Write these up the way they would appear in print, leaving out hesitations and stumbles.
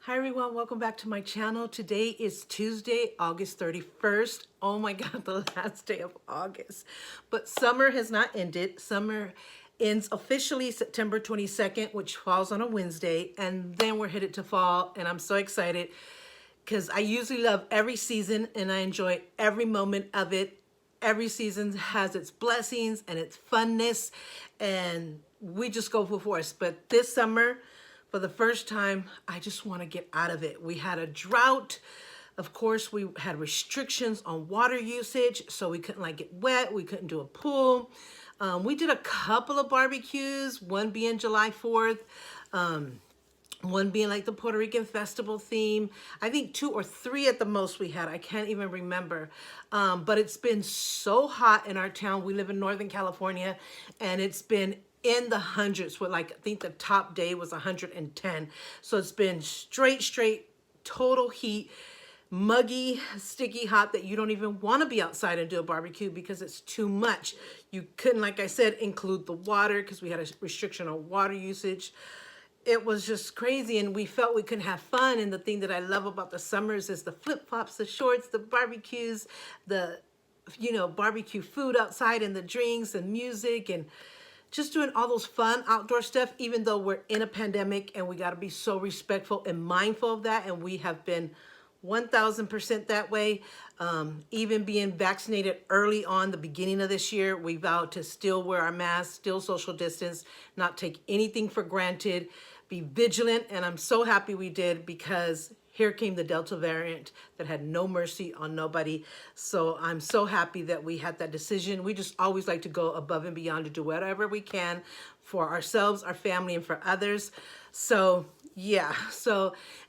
Hi everyone, welcome back to my channel. Today is Tuesday, August 31st. Oh my God, the last day of August. But summer has not ended. Summer ends officially September 22nd, which falls on a Wednesday. And then we're headed to fall. And I'm so excited because I usually love every season and I enjoy every moment of it. Every season has its blessings and its funness. And we just go full force. But this summer, for the first time, I just want to get out of it. We had a drought. Of course, we had restrictions on water usage, so we couldn't like get wet. We couldn't do a pool. We did a couple of barbecues, one being July 4th, one being like the Puerto Rican festival theme. I think 2 or 3 at the most we had. I can't even remember. But it's been so hot in our town. We live in Northern California, and it's been in the hundreds with like, I think the top day was 110. So it's been straight, total heat, muggy, sticky hot that you don't even want to be outside and do a barbecue because it's too much. You couldn't, like I said, include the water because we had a restriction on water usage. It was just crazy, and we felt we couldn't have fun. And the thing that I love about the summers is the flip-flops, the shorts, the barbecues, the barbecue food outside, and the drinks and music, and just doing all those fun outdoor stuff, even though we're in a pandemic and we got to be so respectful and mindful of that. And we have been 1000% that way. Even being vaccinated early on the beginning of this year, we vowed to still wear our masks, still social distance, not take anything for granted, be vigilant. And I'm so happy we did, because here came the Delta variant that had no mercy on nobody. So I'm so happy that we had that decision. We just always like to go above and beyond to do whatever we can for ourselves, our family, and for others. So yeah,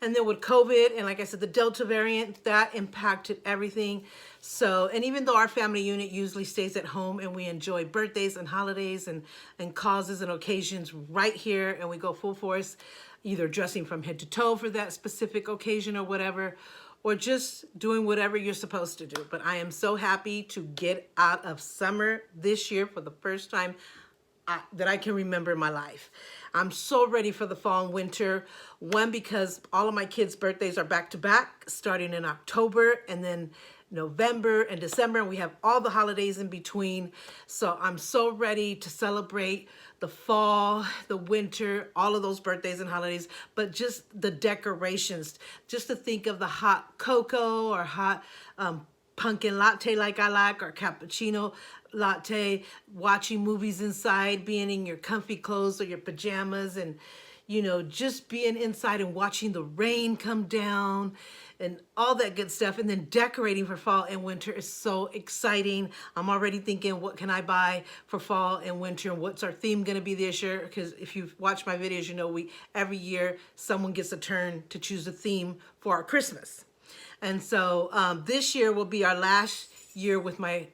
and then with COVID, and like I said, the Delta variant, that impacted everything. So, and even though our family unit usually stays at home and we enjoy birthdays and holidays and causes and occasions right here, and we go full force, either dressing from head to toe for that specific occasion or whatever, or just doing whatever you're supposed to do. But I am so happy to get out of summer this year for the first time that I can remember in my life. I'm so ready for the fall and winter. One, because all of my kids' birthdays are back to back, starting in October and then November and December, and we have all the holidays in between. So I'm so ready to celebrate the fall, the winter, all of those birthdays and holidays, but just the decorations, just to think of the hot cocoa or hot pumpkin latte like I like, or cappuccino latte, watching movies inside, being in your comfy clothes or your pajamas, and just being inside and watching the rain come down and all that good stuff. And then decorating for fall and winter is so exciting. I'm already thinking, what can I buy for fall and winter, and what's our theme going to be this year? Because if you've watched my videos, every year someone gets a turn to choose a theme for our Christmas. And so this year will be our last year with my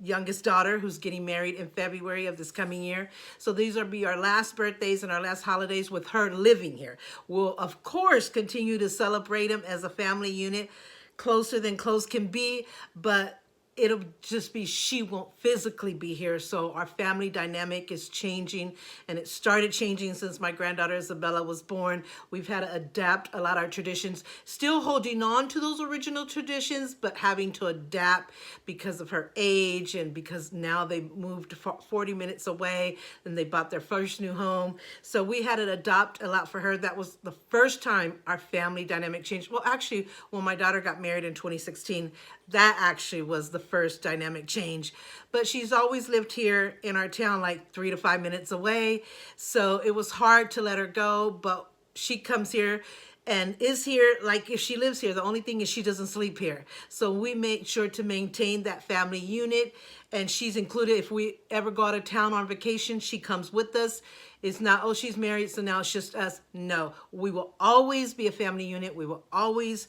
youngest daughter, who's getting married in February of this coming year. So these will be our last birthdays and our last holidays with her living here. We'll, of course, continue to celebrate them as a family unit, closer than close can be, but it'll just be, she won't physically be here. So our family dynamic is changing, and it started changing since my granddaughter Isabella was born. We've had to adapt a lot of our traditions, still holding on to those original traditions, but having to adapt because of her age, and because now they moved 40 minutes away and they bought their first new home. So we had to adopt a lot for her. That was the first time our family dynamic changed. Well, actually, when my daughter got married in 2016, that actually was the first dynamic change. But she's always lived here in our town, like 3 to 5 minutes away. So it was hard to let her go, but she comes here and is here. Like, if she lives here, the only thing is she doesn't sleep here. So we make sure to maintain that family unit, and she's included. If we ever go out of town on vacation, she comes with us. It's not, oh, she's married, so now it's just us. No, we will always be a family unit. We will always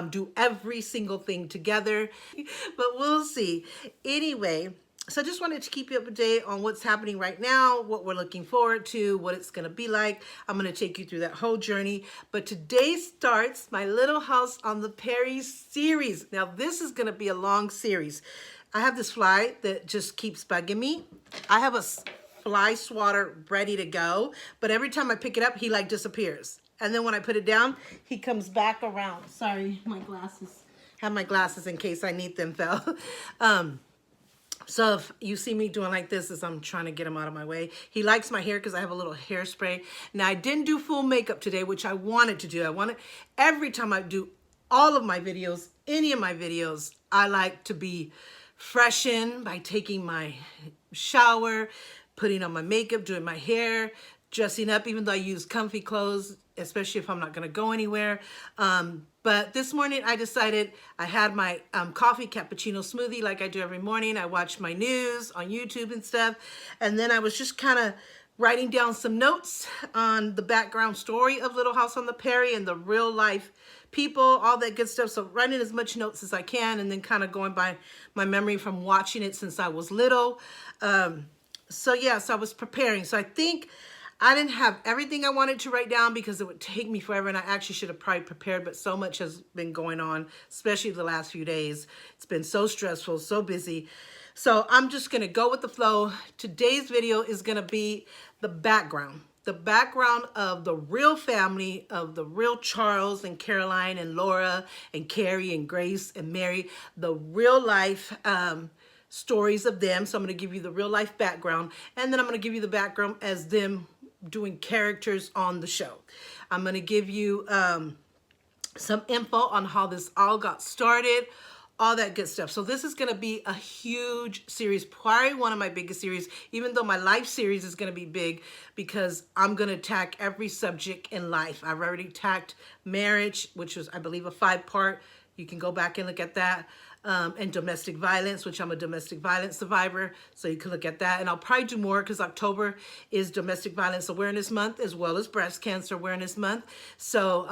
do every single thing together, but we'll see. Anyway, so I just wanted to keep you up to date on what's happening right now, what we're looking forward to, what it's going to be like. I'm going to take you through that whole journey. But today starts my Little House on the Prairie series. Now, this is going to be a long series. I have this fly that just keeps bugging me. I have a fly swatter ready to go, but every time I pick it up, he like disappears. And then when I put it down, he comes back around. Sorry, my glasses. Have my glasses in case I need them, fell. So if you see me doing like this, is I'm trying to get him out of my way. He likes my hair because I have a little hairspray. Now, I didn't do full makeup today, which I wanted to do. I wanted, every time I do all of my videos, any of my videos, I like to be freshened by taking my shower, putting on my makeup, doing my hair, dressing up, even though I use comfy clothes, especially if I'm not going to go anywhere. But this morning I decided, I had my coffee cappuccino smoothie like I do every morning. I watched my news on YouTube and stuff. And then I was just kind of writing down some notes on the background story of Little House on the Prairie and the real life people, all that good stuff. So writing as much notes as I can, and then kind of going by my memory from watching it since I was little. So yeah, so I was preparing. So I think I didn't have everything I wanted to write down because it would take me forever, and I actually should have probably prepared, but so much has been going on, especially the last few days. It's been so stressful, so busy. So I'm just gonna go with the flow. Today's video is gonna be the background of the real family, of the real Charles and Caroline and Laura and Carrie and Grace and Mary, the real life stories of them. So I'm gonna give you the real life background, and then I'm gonna give you the background as them doing characters on the show. I'm going to give you some info on how this all got started, all that good stuff. So this is going to be a huge series, probably one of my biggest series, even though my life series is going to be big because I'm going to attack every subject in life. I've already attacked marriage, which was, I believe, a 5-part. You can go back and look at that. And domestic violence, which I'm a domestic violence survivor, so you can look at that. And I'll probably do more because October is Domestic Violence Awareness Month as well as Breast Cancer Awareness Month. So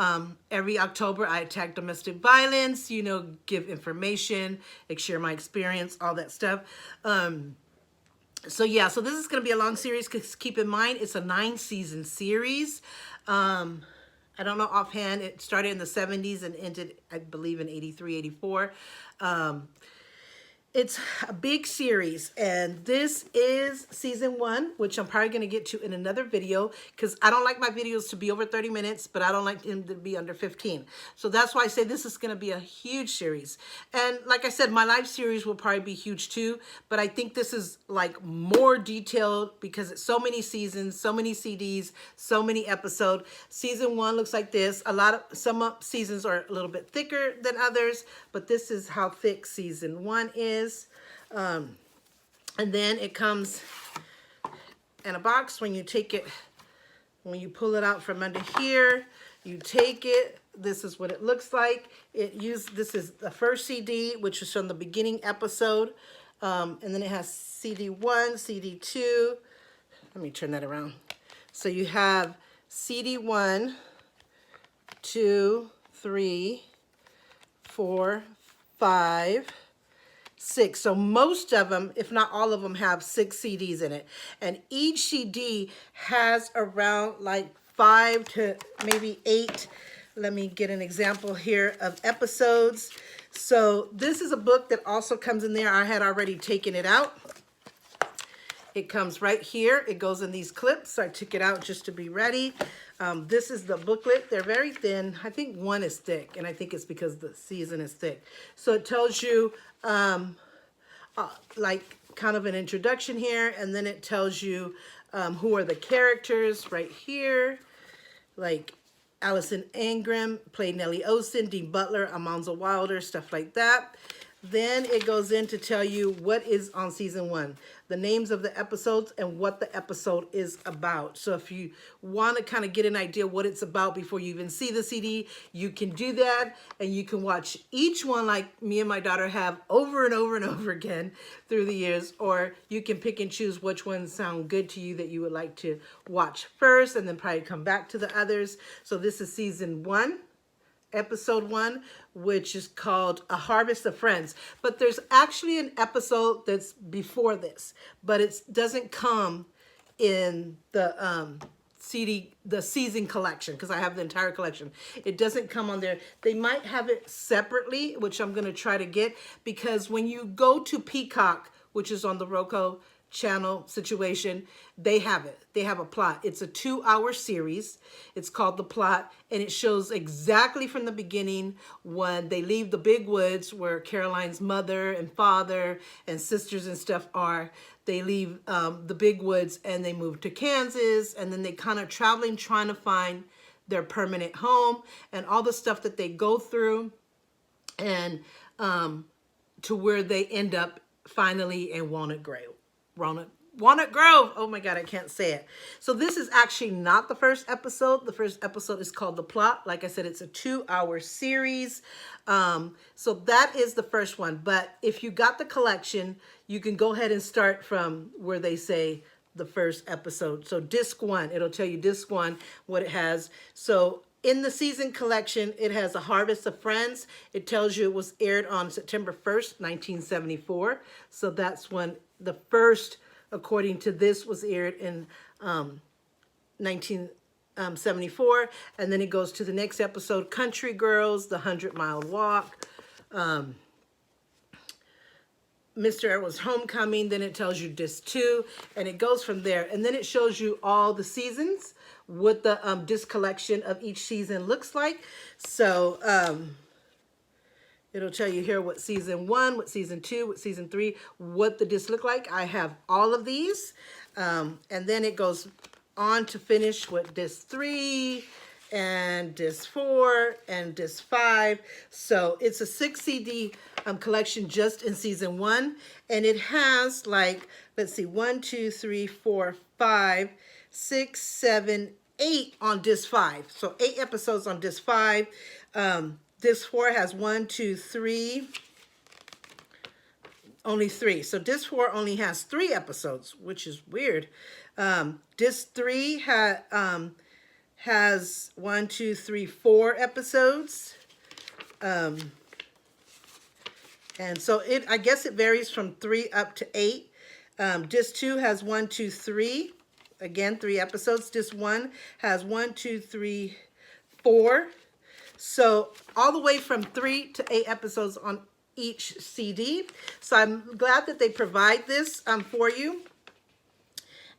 every October I attack domestic violence, you know, give information, like share my experience, all that stuff. So yeah, so this is going to be a long series because keep in mind, it's a 9-season series. I don't know offhand, it started in the 70s and ended, I believe, in 83, 84. It's a big series, and this is season 1, which I'm probably going to get to in another video because I don't like my videos to be over 30 minutes, but I don't like them to be under 15. So that's why I say this is going to be a huge series. And like I said, my live series will probably be huge too, but I think this is like more detailed because it's so many seasons, so many CDs, so many episodes. Season 1 looks like this. Some seasons are a little bit thicker than others, but this is how thick season 1 is. And then it comes in a box. When you take it, when you pull it out from under here, you take it. This is what it looks like. This is the first CD, which is from the beginning episode. And then it has CD 1, CD 2. Let me turn that around. So you have CD 1, 2, 3, 4, 5, 6. So most of them, if not all of them, have 6 CDs in it. And each CD has around like 5 to maybe 8. Let me get an example here of episodes. So this is a book that also comes in there. I had already taken it out. It comes right here. It goes in these clips. So I took it out just to be ready. This is the booklet. They're very thin. I think one is thick, and I think it's because the season is thick. So it tells you like kind of an introduction here, and then it tells you who are the characters right here, like Allison Ingram played Nellie Olson, Dean Butler, Amanza Wilder, stuff like that. Then it goes in to tell you what is on season 1, the names of the episodes and what the episode is about. So if you want to kind of get an idea what it's about before you even see the CD, you can do that, and you can watch each one like me and my daughter have over and over and over again through the years, or you can pick and choose which ones sound good to you that you would like to watch first and then probably come back to the others. So this is season 1. Episode 1, which is called A Harvest of Friends. But there's actually an episode that's before this, but it doesn't come in the CD, the season collection, because I have the entire collection. It doesn't come on there. They might have it separately, which I'm going to try to get, because when you go to Peacock, which is on the Roku, channel situation, they have it. They have a plot. It's a 2-hour series. It's called The Plot, and it shows exactly from the beginning when they leave the big woods where Caroline's mother and father and sisters and stuff are. They leave the big woods and they move to Kansas, and then they kind of traveling trying to find their permanent home and all the stuff that they go through, and to where they end up finally in Walnut Grove. Walnut Grove. Oh my God, I can't say it. So this is actually not the first episode. The first episode is called The Plot. Like I said, it's a 2-hour series. So that is the first one. But if you got the collection, you can go ahead and start from where they say the first episode. So disc 1, it'll tell you disc 1, what it has. So in the season collection, it has A Harvest of Friends. It tells you it was aired on September 1st, 1974. So that's when the first, according to this, was aired in 1974. And then it goes to the next episode, Country Girls, The 100-Mile Walk, Mr. Edward's Homecoming. Then it tells you disc 2, and it goes from there. And then it shows you all the seasons, what the disc collection of each season looks like. So it'll tell you here what season 1, what season 2, what season 3, what the discs look like. I have all of these. And then it goes on to finish with disc 3 and disc 4 and disc 5. So it's a 6 CD collection just in season 1. And it has, like, let's see, 1, 2, 3, 4, 5, 6, 7, 8 on disc 5. So 8 episodes on disc 5. Disc 4 has 1, 2, 3, only 3. So disc 4 only has 3 episodes, which is weird. Disc 3 has 1, 2, 3, 4 episodes. And so I guess it varies from 3 up to 8. Disc 2 has 1, 2, 3. Again, 3 episodes. Disc 1 has 1, 2, 3, 4. So all the way from 3 to 8 episodes on each CD. So I'm glad that they provide this for you.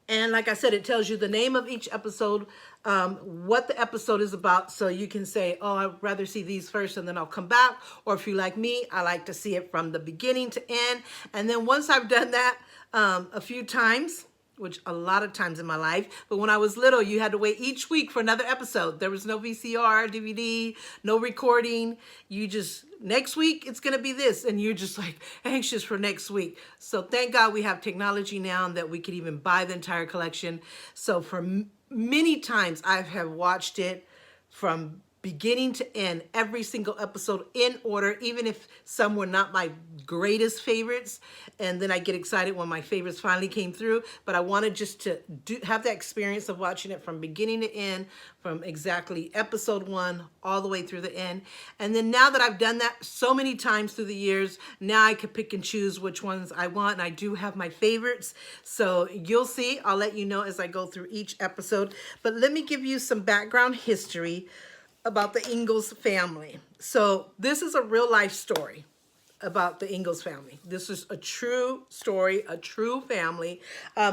And like I said, it tells you the name of each episode, what the episode is about. So you can say, oh, I'd rather see these first and then I'll come back. Or if you like me, I like to see it from the beginning to end. And then once I've done that a few times, which a lot of times in my life, but when I was little, you had to wait each week for another episode. There was no VCR, DVD, no recording. You just, next week, it's going to be this. And you're just like anxious for next week. So thank God we have technology now that we could even buy the entire collection. So for many times, I have watched it from beginning to end, every single episode in order, even if some were not my greatest favorites. And then I get excited when my favorites finally came through. But I wanted just to have that experience of watching it from beginning to end, from exactly episode 1 all the way through the end. And then now that I've done that so many times through the years, now I can pick and choose which ones I want. And I do have my favorites. So you'll see, I'll let you know as I go through each episode. But let me give you some background history about the Ingalls family. So this is a real life story about the Ingalls family. This is a true story, a true family.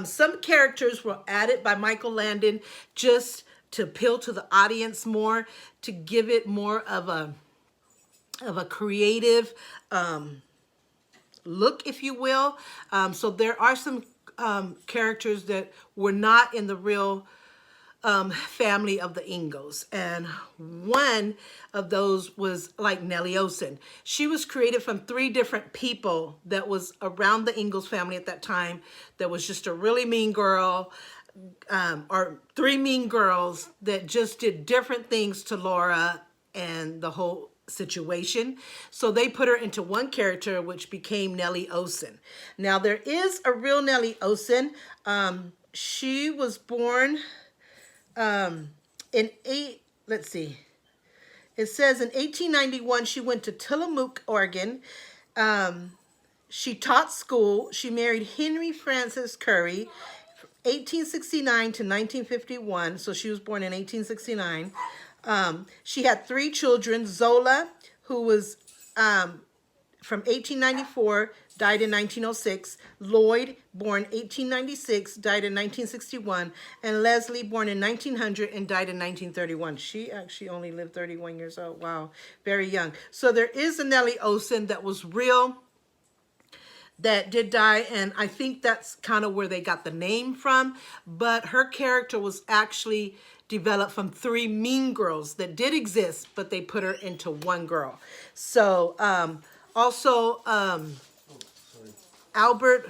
Some characters were added by Michael Landon just to appeal to the audience more, to give it more of a creative look, if you will. So there are some characters that were not in the real family of the Ingalls. And one of those was like Nellie Olson. She was created from 3 different people that was around the Ingalls family at that time. That was just a really mean girl, or 3 mean girls that just did different things to Laura and the whole situation. So they put her into one character, which became Nellie Olson. Now there is a real Nellie Olson. She was born let's see. It says in 1891, she went to Tillamook, Oregon. She taught school. She married Henry Francis Curry, 1869 to 1951. So she was born in 1869. She had 3 children. Zola, who was from 1894, died in 1906. Lloyd, born 1896, died in 1961. And Leslie, born in 1900 and died in 1931. She actually only lived 31 years old. Wow, very young. So there is a Nellie Olson that was real, that did die, and I think that's kind of where they got the name from. But her character was actually developed from three mean girls that did exist, but they put her into one girl. So also Albert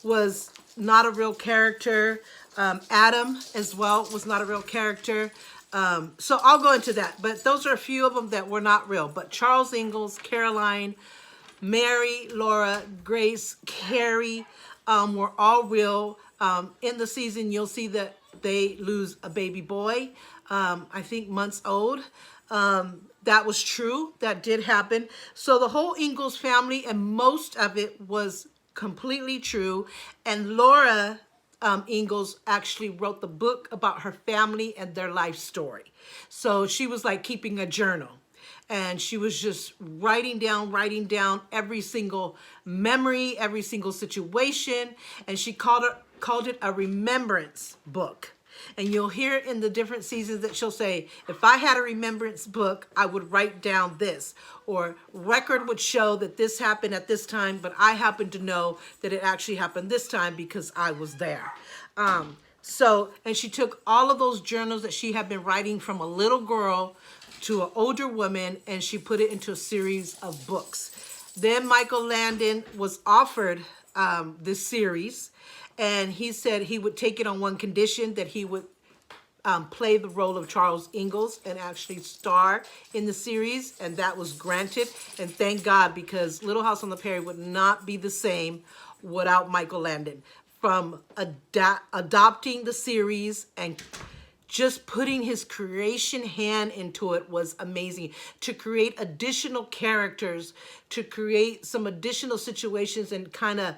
was not a real character. Adam as well was not a real character. So I'll go into that, but those are a few of them that were not real. But Charles Ingalls, Caroline, Mary, Laura, Grace, Carrie were all real. In the season, you'll see that they lose a baby boy, I think months old. That was true. That did happen. So the whole Ingalls family, and most of it was completely true. And Laura Ingalls actually wrote the book about her family and their life story. So she was like keeping a journal. And she was just writing down every single memory, every single situation. And she called it a remembrance book. And you'll hear in the different seasons that she'll say, if I had a remembrance book, I would write down this. Or record would show that this happened at this time, but I happen to know that it actually happened this time because I was there. And she took all of those journals that she had been writing from a little girl to an older woman, and she put it into a series of books. Then Michael Landon was offered this series, and he said he would take it on one condition, that he would play the role of Charles Ingalls and actually star in the series, and that was granted. And thank God, because Little House on the Prairie would not be the same without Michael Landon. From adopting the series and just putting his creation hand into it was amazing. To create additional characters, to create some additional situations and kind of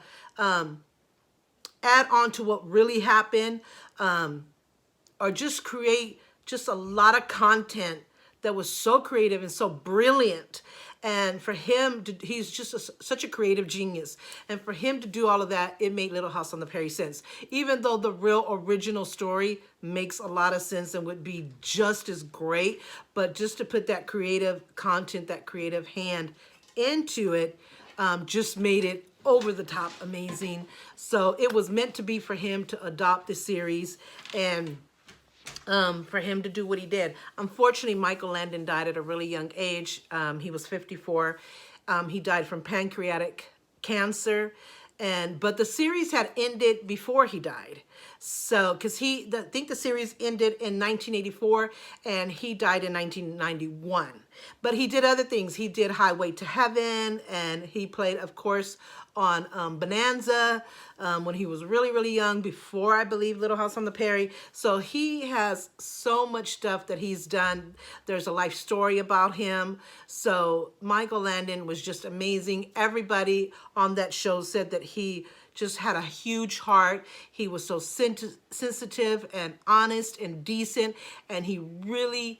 add on to what really happened, or just create just a lot of content that was so creative and so brilliant. And for him, he's just such a creative genius. And for him to do all of that, it made Little House on the Prairie sense. Even though the real original story makes a lot of sense and would be just as great, but just to put that creative content, that creative hand into it, just made it over the top amazing. So it was meant to be for him to adopt the series and for him to do what he did. Unfortunately, Michael Landon died at a really young age. He was 54. He died from pancreatic cancer. But the series had ended before he died. So, because I think the series ended in 1984 and he died in 1991. But he did other things. He did Highway to Heaven, and he played, of course, on Bonanza when he was really, really young, before, I believe, Little House on the Prairie. So he has so much stuff that he's done. There's a life story about him. So Michael Landon was just amazing. Everybody on that show said that he just had a huge heart. He was so sensitive and honest and decent, and he really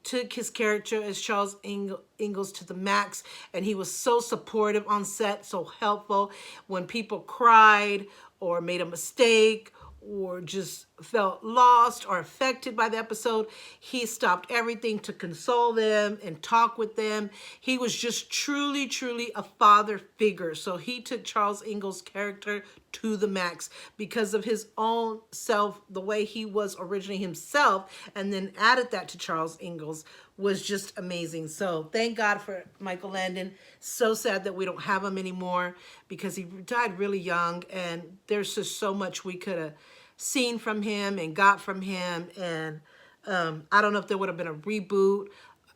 took his character as Charles Ingalls to the max, and he was so supportive on set, so helpful. When people cried or made a mistake or just felt lost or affected by the episode, he stopped everything to console them and talk with them. He was just truly, truly a father figure. So he took Charles Ingalls' character to the max because of his own self, the way he was originally himself, and then added that to Charles Ingalls was just amazing. So thank God for Michael Landon. So sad that we don't have him anymore because he died really young, and there's just so much we could have seen from him and got from him. And I don't know if there would have been a reboot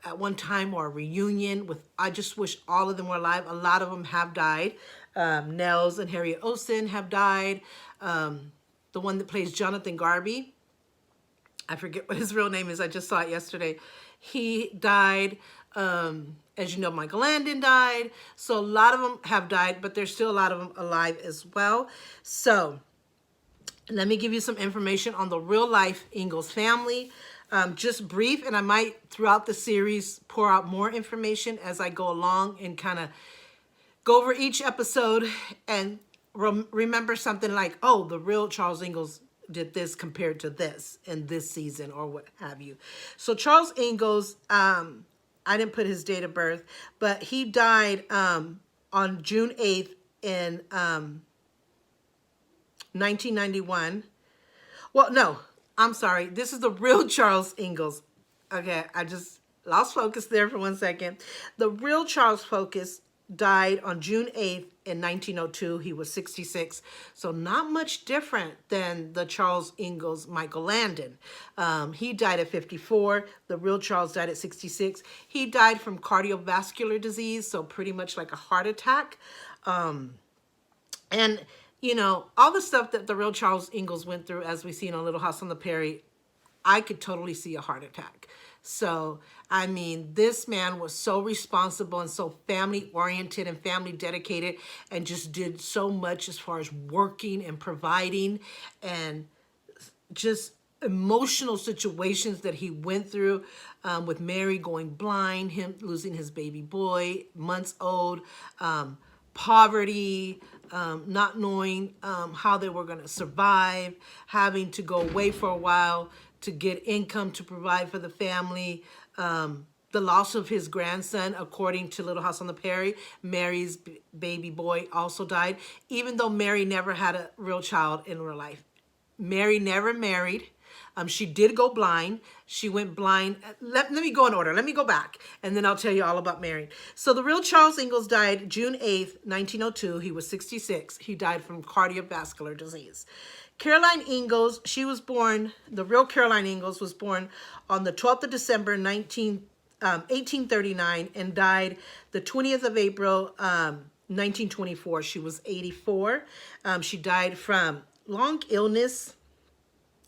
at one time or a reunion with, I just wish all of them were alive. A lot of them have died. Nels and Harriet Olsen have died. The one that plays Jonathan Garby, I forget what his real name is. I just saw it yesterday. He died. As you know, Michael Landon died. So a lot of them have died, but there's still a lot of them alive as well. So let me give you some information on the real life Ingalls family. just brief, and I might throughout the series pour out more information as I go along and kind of go over each episode and remember something like, oh, the real Charles Ingalls did this compared to this in this season or what have you. So Charles Ingalls, I didn't put his date of birth, but he died on June 8th in 1991. Well, no, I'm sorry. This is the real Charles Ingalls. Okay, I just lost focus there for 1 second. The real Charles Focus died on June 8th in 1902. He was 66. So not much different than the Charles Ingalls Michael Landon. He died at 54. The real Charles died at 66. He died from cardiovascular disease, so pretty much like a heart attack. And, you know, all the stuff that the real Charles Ingalls went through, as we see in A Little House on the Prairie, I could totally see a heart attack. So, I mean, this man was so responsible and so family oriented and family dedicated and just did so much as far as working and providing and just emotional situations that he went through with Mary going blind, him losing his baby boy, months old, poverty, not knowing how they were going to survive, having to go away for a while to get income to provide for the family, the loss of his grandson, according to Little House on the Prairie. Mary's baby boy also died, even though Mary never had a real child in real life. Mary never married. She did go blind. She went blind. Let me go in order. Let me go back, and then I'll tell you all about Mary. So the real Charles Ingalls died June 8th, 1902. He was 66. He died from cardiovascular disease. Caroline Ingalls, she was born, the real Caroline Ingalls was born on the 12th of December, 1839, and died the 20th of April, 1924. She was 84. She died from long illness,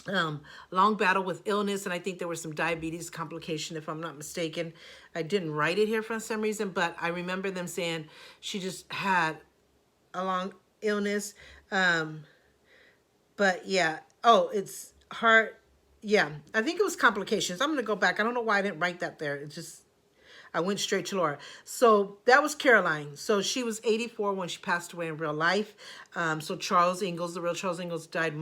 long battle with illness, and I think there was some diabetes complication, if I'm not mistaken. I didn't write it here for some reason, but I remember them saying she just had a long illness. But yeah, oh, it's heart. Yeah, I think it was complications. I'm going to go back. I don't know why I didn't write that there. It just, I went straight to Laura. So that was Caroline. So she was 84 when she passed away in real life. So Charles Ingalls, the real Charles Ingalls, died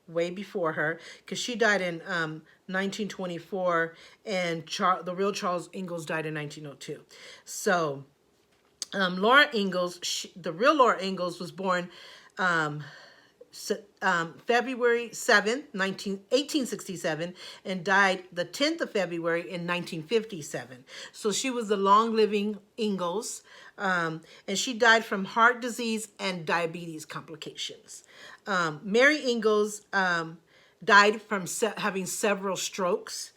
way before her, because she died in 1924, and the real Charles Ingalls died in 1902. So Laura Ingalls, the real Laura Ingalls, was born February 7th, 1867, and died the 10th of February in 1957. So she was the long-living Ingalls, and she died from heart disease and diabetes complications. Mary Ingalls died from having several strokes.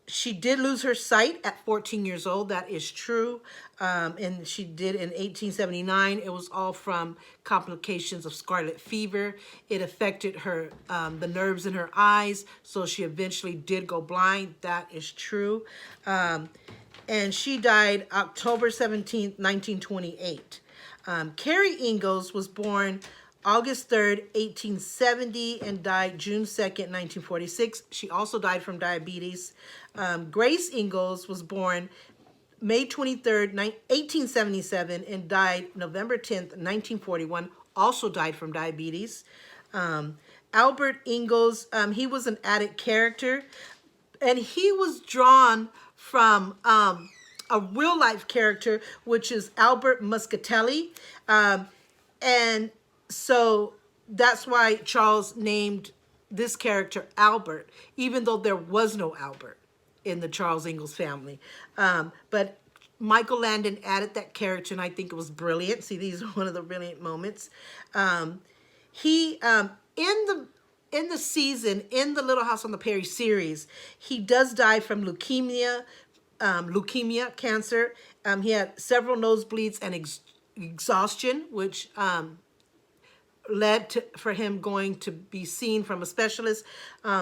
She did lose her sight at 14 years old. That is true. And she did in 1879. It was all from complications of scarlet fever. It affected her, the nerves in her eyes. So she eventually did go blind. That is true. And she died October 17th, 1928. Carrie Ingalls was born August 3rd, 1870, and died June 2nd, 1946. She also died from diabetes. Grace Ingalls was born May 23rd, 1877, and died November 10th, 1941. Also died from diabetes. Albert Ingalls, he was an addict character, and he was drawn from a real-life character, which is Albert Muscatelli. And so that's why Charles named this character Albert, even though there was no Albert in the Charles Ingalls family. But Michael Landon added that character, and I think it was brilliant. See, these are one of the brilliant moments. He, in the season, in the Little House on the Prairie series, he does die from leukemia, cancer. He had several nosebleeds and exhaustion, which led to, for him going to be seen from a specialist.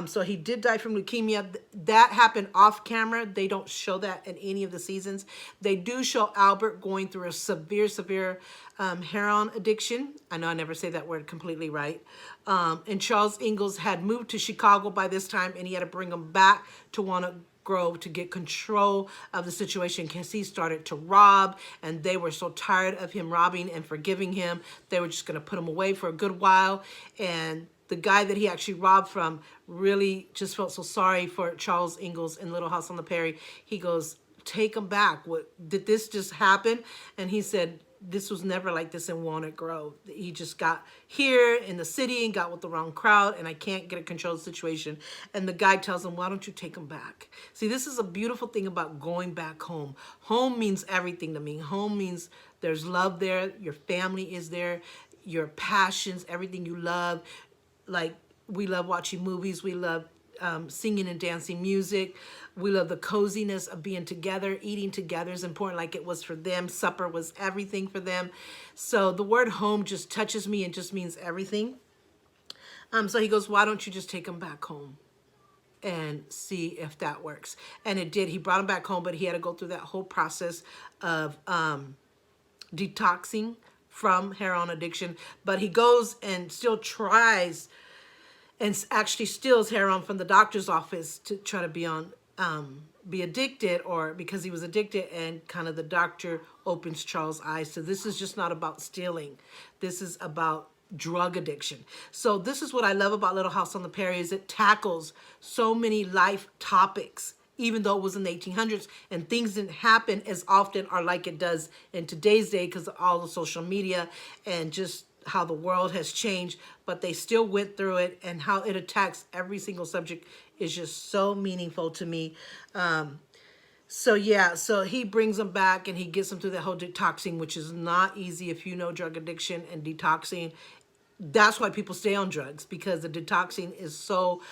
So he did die from leukemia. That happened off camera. They don't show that in any of the seasons. They do show Albert going through a severe heroin addiction. I know I never say that word completely right. And Charles Ingalls had moved to Chicago by this time, and he had to bring him back to Walnut Grove to get control of the situation because he started to rob, and they were so tired of him robbing and forgiving him, they were just going to put him away for a good while. And the guy that he actually robbed from really just felt so sorry for Charles Ingalls in Little House on the Prairie. He goes, take him back. What did this just happen? And he said, this was never like this in Walnut Grove. He just got here in the city and got with the wrong crowd, and I can't get a controlled situation. And the guy tells him, why don't you take him back? See, this is a beautiful thing about going back home. Home means everything to me. Home means there's love there. Your family is there. Your passions, everything you love. Like, we love watching movies. We love singing and dancing music. We love the coziness of being together. Eating together is important, like it was for them. Supper was everything for them. So the word home just touches me and just means everything. So he goes, why don't you just take him back home and see if that works? And it did. He brought him back home, but he had to go through that whole process of detoxing from heroin addiction. But he goes and still tries and actually steals heroin from the doctor's office to try to be addicted, or because he was addicted, and kind of the doctor opens Charles' eyes. So this is just not about stealing. This is about drug addiction. So this is what I love about Little House on the Prairie, is it tackles so many life topics, even though it was in the 1800s and things didn't happen as often or like it does in today's day because of all the social media and just how the world has changed, but they still went through it, and how it attacks every single subject is just so meaningful to me. So yeah, so he brings them back and he gets them through that whole detoxing, which is not easy if you know drug addiction and detoxing. That's why people stay on drugs, because the detoxing is so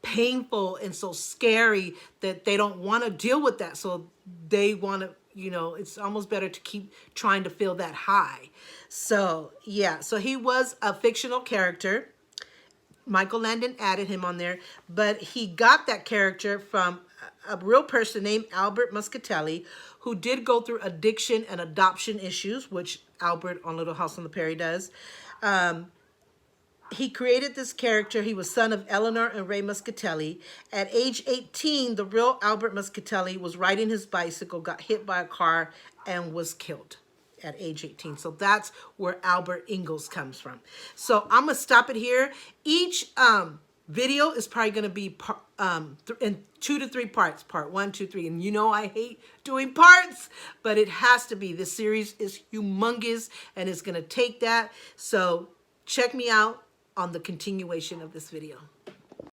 painful and so scary that they don't want to deal with that. So they want to, it's almost better to keep trying to feel that high. So yeah, so he was a fictional character. Michael Landon added him on there, but he got that character from a real person named Albert Muscatelli, who did go through addiction and adoption issues, which Albert on Little House on the Prairie does. He created this character. He was son of Eleanor and Ray Muscatelli. At age 18, the real Albert Muscatelli was riding his bicycle, got hit by a car, and was killed at age 18. So that's where Albert Ingalls comes from. So I'm going to stop it here. Each video is probably going to be in 2 to 3 parts. Part 1, 2, 3. And I hate doing parts, but it has to be. This series is humongous, and it's going to take that. So check me out on the continuation of this video.